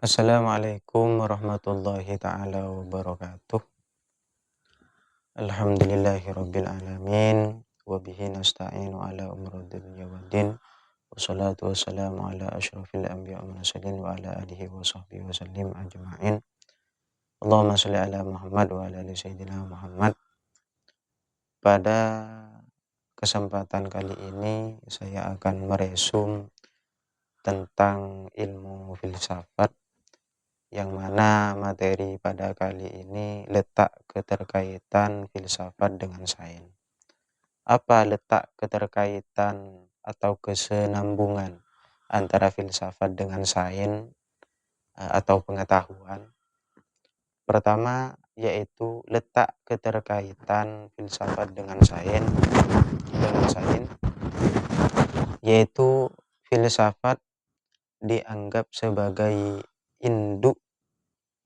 Assalamualaikum warahmatullahi taala wabarakatuh. Alhamdulillahirabbil alamin wa bihi nasta'inu ala umuri dunya waddin. Wassalatu wassalamu ala asyrofil anbiya'i wal mursalin wa ala alihi wa sahbihi wasallim ajma'in. Allahumma shalli ala Muhammad wa ala ali sayyidina Muhammad. Pada kesempatan kali ini saya akan meresum tentang ilmu filsafat, yang mana materi pada kali ini letak keterkaitan filsafat dengan sains. Apa letak keterkaitan atau kesenambungan antara filsafat dengan sains atau pengetahuan? Pertama, yaitu letak keterkaitan filsafat dengan sains, yaitu filsafat dianggap sebagai induk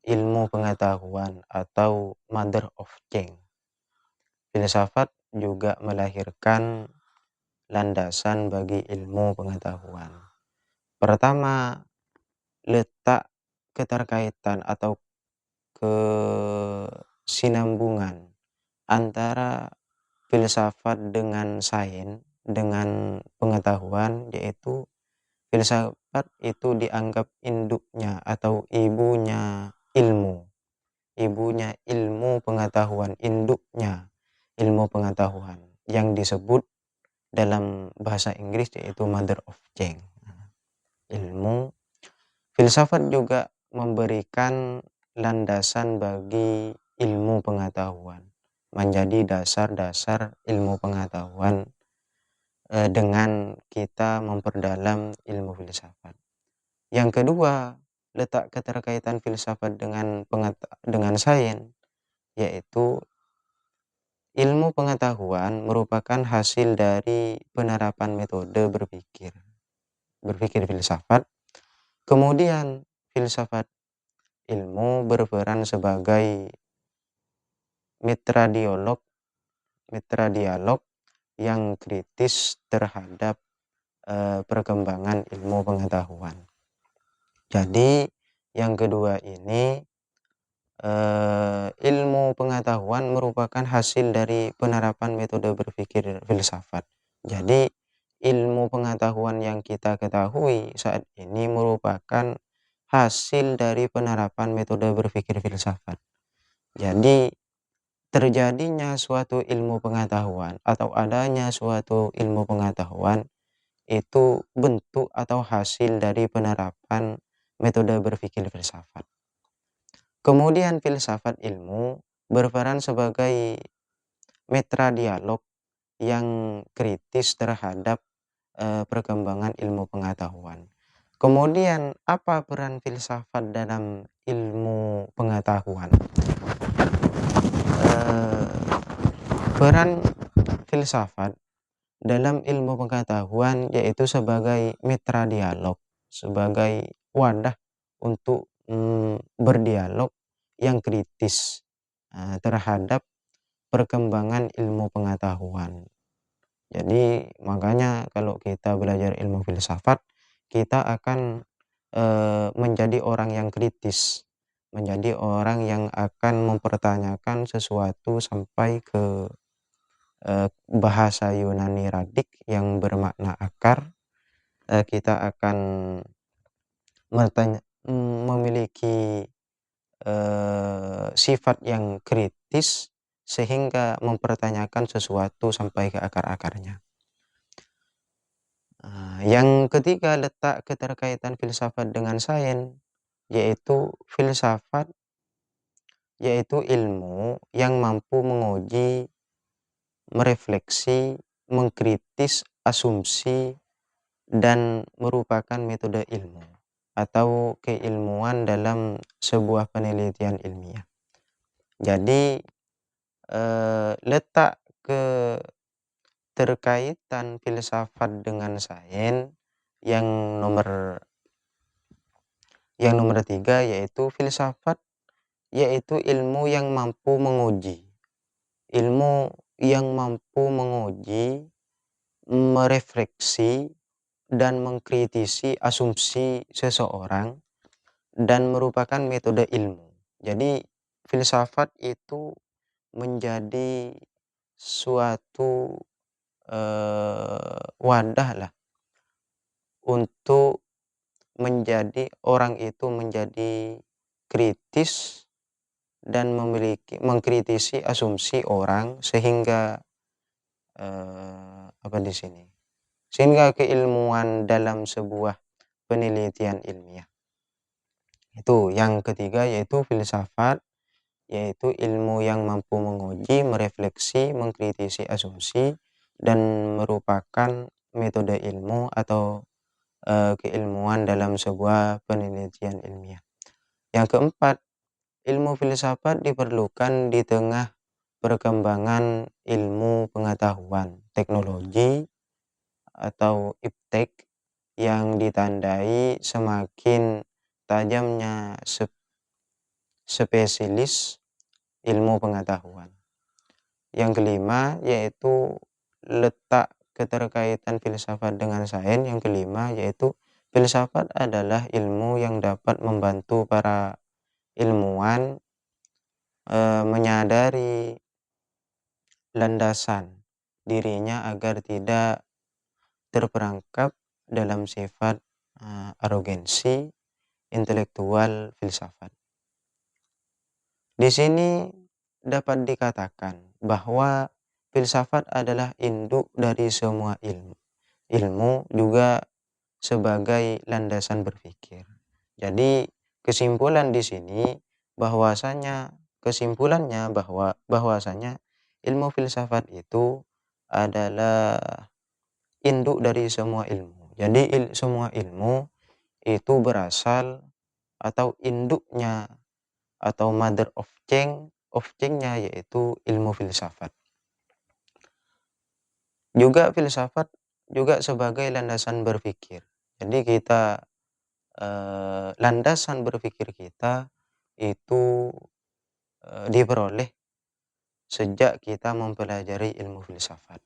ilmu pengetahuan atau mother of change. Filsafat juga melahirkan landasan bagi ilmu pengetahuan. Pertama, letak keterkaitan atau kesinambungan antara filsafat dengan sains, dengan pengetahuan, yaitu filsafat itu dianggap induknya atau ibunya ilmu pengetahuan, induknya ilmu pengetahuan, yang disebut dalam bahasa Inggris yaitu mother of change. Ilmu filsafat juga memberikan landasan bagi ilmu pengetahuan, menjadi dasar-dasar ilmu pengetahuan dengan kita memperdalam ilmu filsafat. Yang kedua, letak keterkaitan filsafat dengan sains, yaitu ilmu pengetahuan merupakan hasil dari penerapan metode berpikir filsafat. Kemudian filsafat ilmu berperan sebagai mitra dialog yang kritis terhadap perkembangan ilmu pengetahuan. Jadi yang kedua ini, ilmu pengetahuan merupakan hasil dari penerapan metode berpikir filsafat. Jadi ilmu pengetahuan yang kita ketahui saat ini merupakan hasil dari penerapan metode berpikir filsafat. Jadi terjadinya suatu ilmu pengetahuan atau adanya suatu ilmu pengetahuan itu bentuk atau hasil dari penerapan metode berpikir filsafat. Kemudian filsafat ilmu berperan sebagai mitra dialog yang kritis terhadap perkembangan ilmu pengetahuan. Kemudian apa peran filsafat dalam ilmu pengetahuan? Peran filsafat dalam ilmu pengetahuan yaitu sebagai mitra dialog, sebagai wadah untuk berdialog yang kritis terhadap perkembangan ilmu pengetahuan. Jadi makanya kalau kita belajar ilmu filsafat, kita akan menjadi orang yang kritis, menjadi orang yang akan mempertanyakan sesuatu sampai ke bahasa Yunani radik yang bermakna akar. Kita akan memiliki sifat yang kritis sehingga mempertanyakan sesuatu sampai ke akar-akarnya. Yang ketiga, letak keterkaitan filsafat dengan sains, yaitu filsafat yaitu ilmu yang mampu menguji, merefleksi, mengkritis asumsi, dan merupakan metode ilmu atau keilmuan dalam sebuah penelitian ilmiah. Jadi letak keterkaitan filsafat dengan sains yang nomor 3 yaitu filsafat yaitu ilmu yang mampu menguji, merefleksi dan mengkritisi asumsi seseorang dan merupakan metode ilmu. Jadi filsafat itu menjadi suatu, wadah lah untuk orang itu menjadi kritis dan mengkritisi asumsi orang sehingga, apa di sini, sehingga keilmuan dalam sebuah penelitian ilmiah. Itu yang ketiga, yaitu filsafat, yaitu ilmu yang mampu menguji, merefleksi, mengkritisi asumsi, dan merupakan metode ilmu atau, keilmuan dalam sebuah penelitian ilmiah. Yang keempat, ilmu filsafat diperlukan di tengah perkembangan ilmu pengetahuan, teknologi, atau iptek yang ditandai semakin tajamnya spesialis ilmu pengetahuan. Yang kelima, yaitu letak keterkaitan filsafat dengan sains. Yang kelima, yaitu filsafat adalah ilmu yang dapat membantu para ilmuwan menyadari landasan dirinya agar tidak terperangkap dalam sifat arogansi intelektual filsafat. Di sini dapat dikatakan bahwa filsafat adalah induk dari semua ilmu. Ilmu juga sebagai landasan berpikir. Jadi kesimpulannya bahwasanya ilmu filsafat itu adalah induk dari semua ilmu. Jadi semua ilmu itu berasal atau induknya atau mother of change-nya yaitu ilmu filsafat. Juga filsafat juga sebagai landasan berpikir. Jadi landasan berpikir kita itu diperoleh sejak kita mempelajari ilmu filsafat.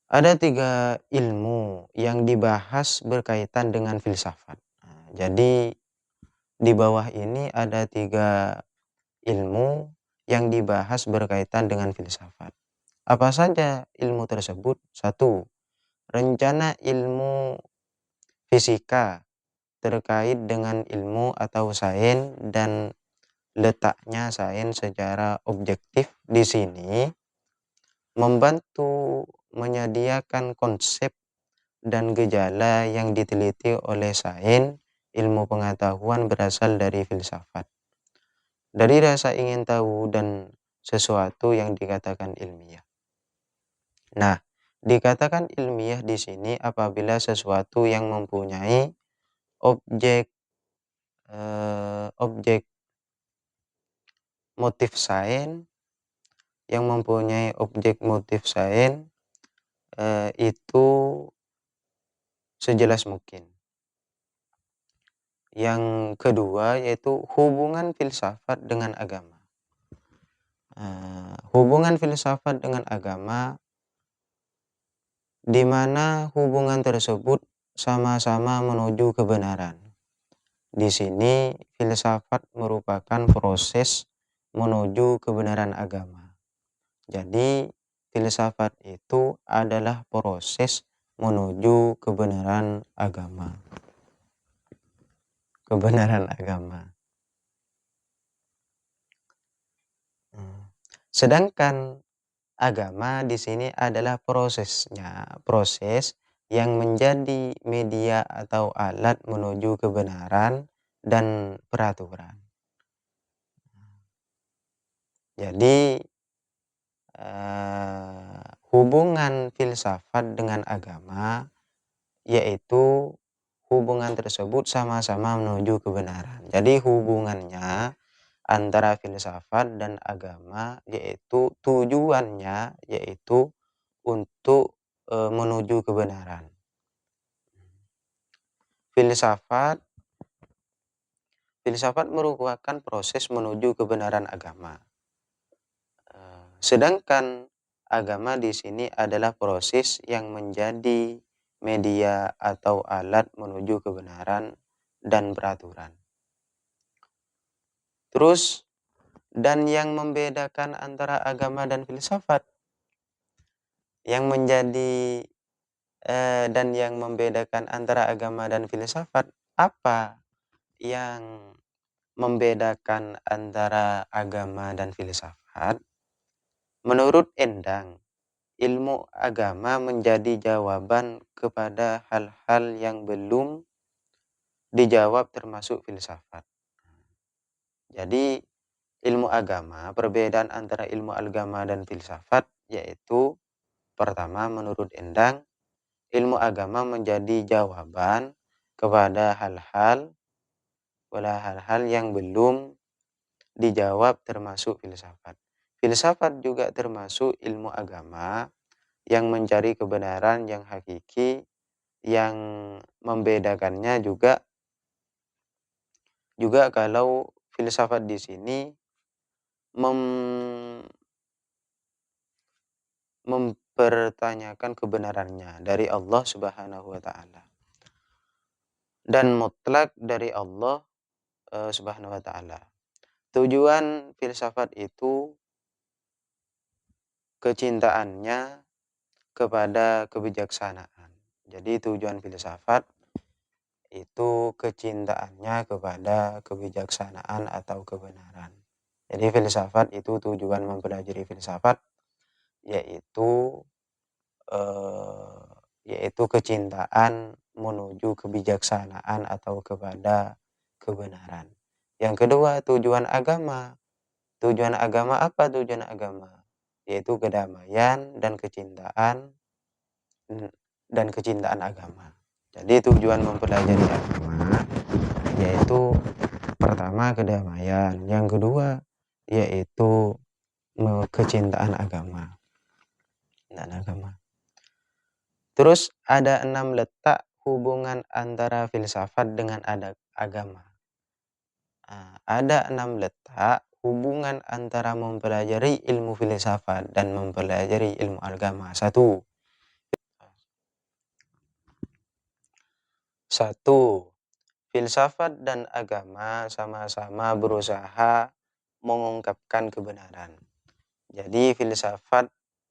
Ada 3 ilmu yang dibahas berkaitan dengan filsafat. Jadi di bawah ini ada 3 ilmu yang dibahas berkaitan dengan filsafat. Apa saja ilmu tersebut? 1. Rencana ilmu fisika terkait dengan ilmu atau sains dan letaknya sains secara objektif di sini membantu menyediakan konsep dan gejala yang diteliti oleh sains. Ilmu pengetahuan berasal dari filsafat, dari rasa ingin tahu dan sesuatu yang dikatakan ilmiah. Nah, dikatakan ilmiah di sini apabila sesuatu yang mempunyai objek motif sains, itu sejelas mungkin. Yang kedua, yaitu hubungan filsafat dengan agama. Hubungan filsafat dengan agama, di mana hubungan tersebut sama-sama menuju kebenaran. Di sini filsafat merupakan proses menuju kebenaran agama. Jadi filsafat itu adalah proses menuju kebenaran agama. Sedangkan agama di sini adalah proses yang menjadi media atau alat menuju kebenaran dan peraturan. Jadi hubungan filsafat dengan agama, yaitu hubungan tersebut sama-sama menuju kebenaran. Jadi hubungannya antara filsafat dan agama yaitu tujuannya yaitu untuk menuju kebenaran. Filsafat merupakan proses menuju kebenaran agama. Sedangkan agama di sini adalah proses yang menjadi media atau alat menuju kebenaran dan peraturan. Terus, dan yang membedakan antara agama dan filsafat, yang menjadi dan yang membedakan antara agama dan filsafat, apa yang membedakan antara agama dan filsafat? Menurut Endang, ilmu agama menjadi jawaban kepada hal-hal yang belum dijawab termasuk filsafat. Jadi, ilmu agama, perbedaan antara ilmu agama dan filsafat yaitu pertama menurut Endang, ilmu agama menjadi jawaban kepada hal-hal yang belum dijawab termasuk filsafat. Filsafat juga termasuk ilmu agama yang mencari kebenaran yang hakiki, yang membedakannya juga kalau filsafat di sini mempertanyakan kebenarannya dari Allah Subhanahu wa taala dan mutlak dari Allah Subhanahu wa taala. Tujuan filsafat itu kecintaannya kepada kebijaksanaan. Jadi tujuan filsafat itu kecintaannya kepada kebijaksanaan atau kebenaran. Jadi filsafat itu tujuan mempelajari filsafat yaitu eh, yaitu kecintaan menuju kebijaksanaan atau kepada kebenaran. Yang kedua, tujuan agama. Tujuan agama apa tujuan agama? Yaitu kedamaian dan kecintaan agama. Jadi tujuan mempelajari agama yaitu pertama kedamaian, yang kedua yaitu kecintaan agama dan agama. Terus ada 6 letak hubungan antara filsafat dengan agama. Ada 6 letak hubungan antara mempelajari ilmu filsafat dan mempelajari ilmu agama. Satu, filsafat dan agama sama-sama berusaha mengungkapkan kebenaran. Jadi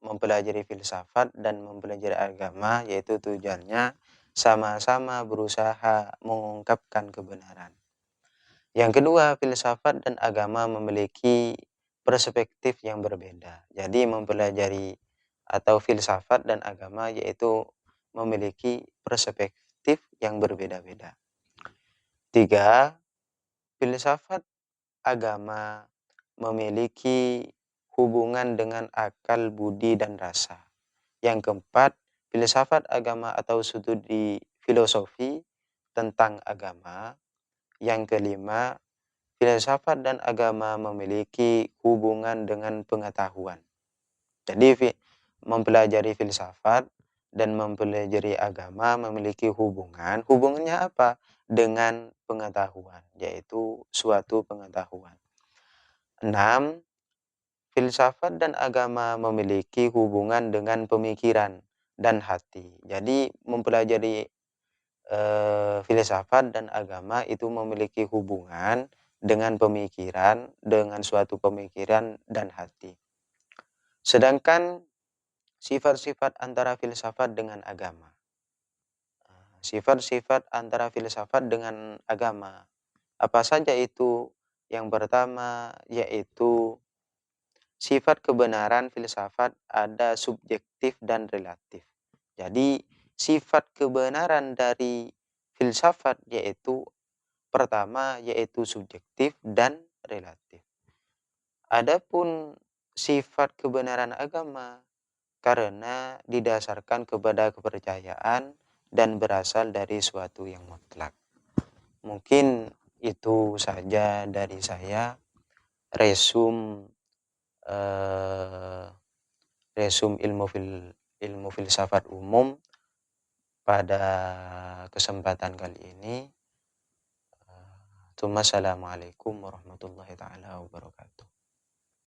mempelajari filsafat dan mempelajari agama yaitu tujuannya sama-sama berusaha mengungkapkan kebenaran. Yang kedua, filsafat dan agama memiliki perspektif yang berbeda. Jadi mempelajari atau filsafat dan agama yaitu memiliki perspektif yang berbeda-beda. 3, filsafat agama memiliki hubungan dengan akal, budi, dan rasa. Yang keempat, filsafat agama atau studi filosofi tentang agama. Yang kelima, filsafat dan agama memiliki hubungan dengan pengetahuan. Jadi mempelajari filsafat dan mempelajari agama memiliki hubungan. Hubungannya apa? Dengan pengetahuan, yaitu suatu pengetahuan. 6, filsafat dan agama memiliki hubungan dengan pemikiran dan hati. Jadi mempelajari filsafat dan agama itu memiliki hubungan dengan pemikiran, dengan suatu pemikiran dan hati. Sedangkan sifat-sifat antara filsafat dengan agama. Sifat-sifat antara filsafat dengan agama. Apa saja itu? Yang pertama yaitu sifat kebenaran filsafat ada subjektif dan relatif. Jadi sifat kebenaran dari filsafat yaitu pertama yaitu subjektif dan relatif. Adapun sifat kebenaran agama karena didasarkan kepada kepercayaan dan berasal dari suatu yang mutlak. Mungkin itu saja dari saya resum eh, ilmu filsafat umum pada kesempatan kali ini. Assalamualaikum warahmatullahi taala wabarakatuh.